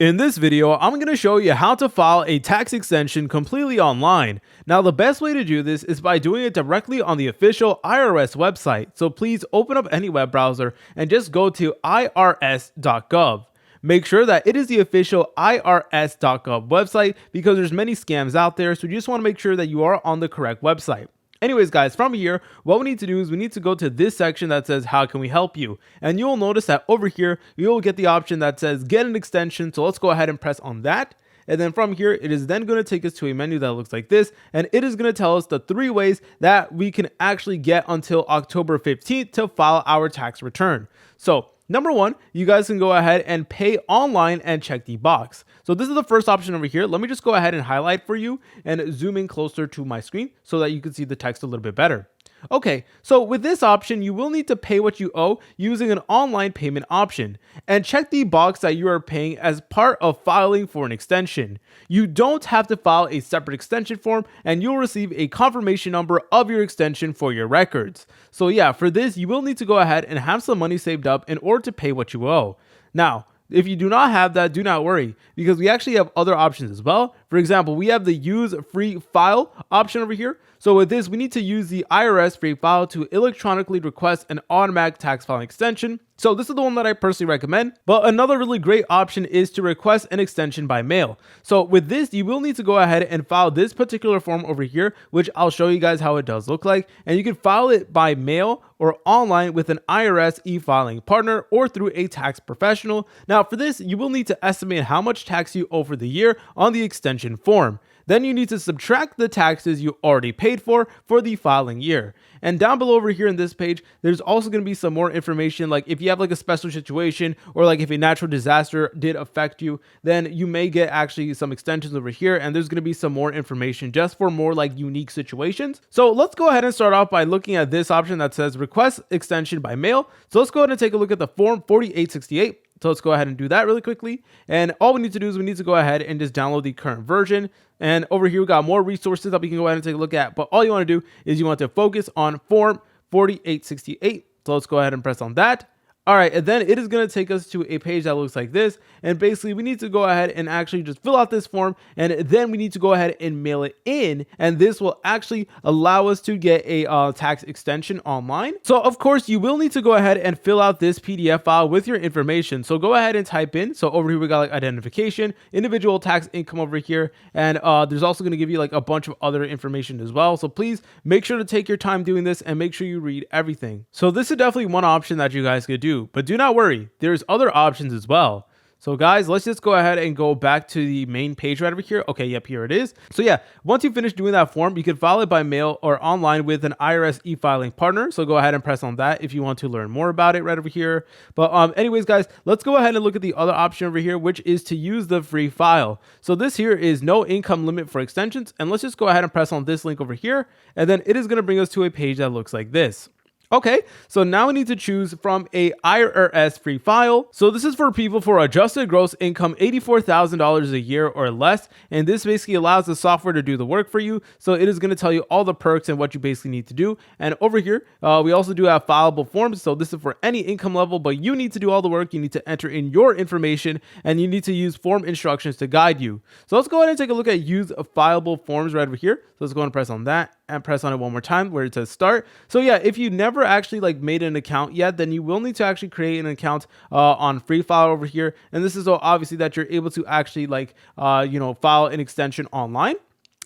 In this video, I'm going to show you how to file a tax extension completely online. Now, the best way to do this is by doing it directly on the official IRS website. So please open up any web browser and just go to irs.gov. Make sure that it is the official irs.gov website because there's many scams out there. So you just want to make sure that you are on the correct website. Anyways, guys, from here, what we need to do is we need to go to this section that says, how can we help you? And you'll notice that over here, you'll get the option that says get an extension. So let's go ahead and press on that. And then from here, it is then going to take us to a menu that looks like this. And it is going to tell us the 3 ways that we can actually get until October 15th to file our tax return. So number 1, you guys can go ahead and pay online and check the box. So this is the first option over here. Let me just go ahead and highlight for you and zoom in closer to my screen so that you can see the text a little bit better. Okay, so with this option, you will need to pay what you owe using an online payment option and check the box that you are paying as part of filing for an extension. You don't have to file a separate extension form and you'll receive a confirmation number of your extension for your records. So yeah, for this, you will need to go ahead and have some money saved up in order to pay what you owe. Now, if you do not have that, do not worry because we actually have other options as well. For example, we have the use free file option over here. So with this, we need to use the IRS free file to electronically request an automatic tax filing extension. So this is the one that I personally recommend. But another really great option is to request an extension by mail. So with this, you will need to go ahead and file this particular form over here, which I'll show you guys how it does look like. And you can file it by mail or online with an IRS e-filing partner or through a tax professional. Now for this, you will need to estimate how much tax you owe for the year on the extension form. Then you need to subtract the taxes you already paid for the filing year. And down below over here in this page, there's also going to be some more information, like if you have like a special situation or like if a natural disaster did affect you, then you may get actually some extensions over here. And there's going to be some more information just for more like unique situations. So let's go ahead and start off by looking at this option that says request extension by mail. So let's go ahead and take a look at the form 4868. So let's go ahead and do that really quickly. And all we need to do is we need to go ahead and just download the current version. And over here, we got more resources that we can go ahead and take a look at. But all you want to do is you want to focus on form 4868. So let's go ahead and press on that. All right, and then it is going to take us to a page that looks like this. And basically, we need to go ahead and actually just fill out this form. And then we need to go ahead and mail it in. And this will actually allow us to get a tax extension online. So, of course, you will need to go ahead and fill out this PDF file with your information. So go ahead and type in. So over here, we got like identification, individual tax income over here. And there's also going to give you like a bunch of other information as well. So please make sure to take your time doing this and make sure you read everything. So this is definitely one option that you guys could do. But do not worry, there's other options as well. So guys, let's just go ahead and go back to the main page right over here. Okay, yep, here it is. So yeah, once you finish doing that form, you can file it by mail or online with an IRS e-filing partner. So go ahead and press on that if you want to learn more about it right over here. But anyways, guys, let's go ahead and look at the other option over here, which is to use the free file. So this here is no income limit for extensions. And let's just go ahead and press on this link over here. And then it is going to bring us to a page that looks like this. Okay, so now we need to choose from a IRS free file. So this is for people for adjusted gross income $84,000 a year or less. And this basically allows the software to do the work for you. So it is going to tell you all the perks and what you basically need to do. And over here, we also do have fileable forms. So this is for any income level, but you need to do all the work. You need to enter in your information and you need to use form instructions to guide you. So let's go ahead and take a look at use fileable forms right over here. So let's go and press on that and press on it one more time where it says start. So yeah, if you never actually like made an account yet, then you will need to actually create an account on free file over here. And this is so obviously that you're able to actually like file an extension online.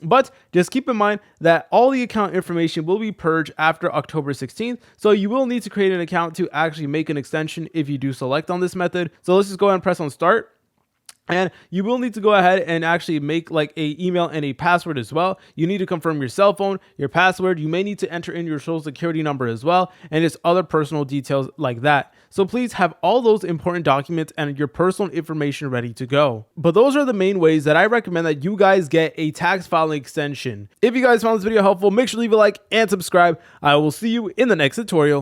But just keep in mind that all the account information will be purged after October 16th. So you will need to create an account to actually make an extension if you do select on this method. So let's just go ahead and press on start. And you will need to go ahead and actually make like a email and a password as well. You need to confirm your cell phone, your password. You may need to enter in your social security number as well, and just other personal details like that. So please have all those important documents and your personal information ready to go. But those are the main ways that I recommend that you guys get a tax filing extension. If you guys found this video helpful, make sure to leave a like and subscribe. I will see you in the next tutorial.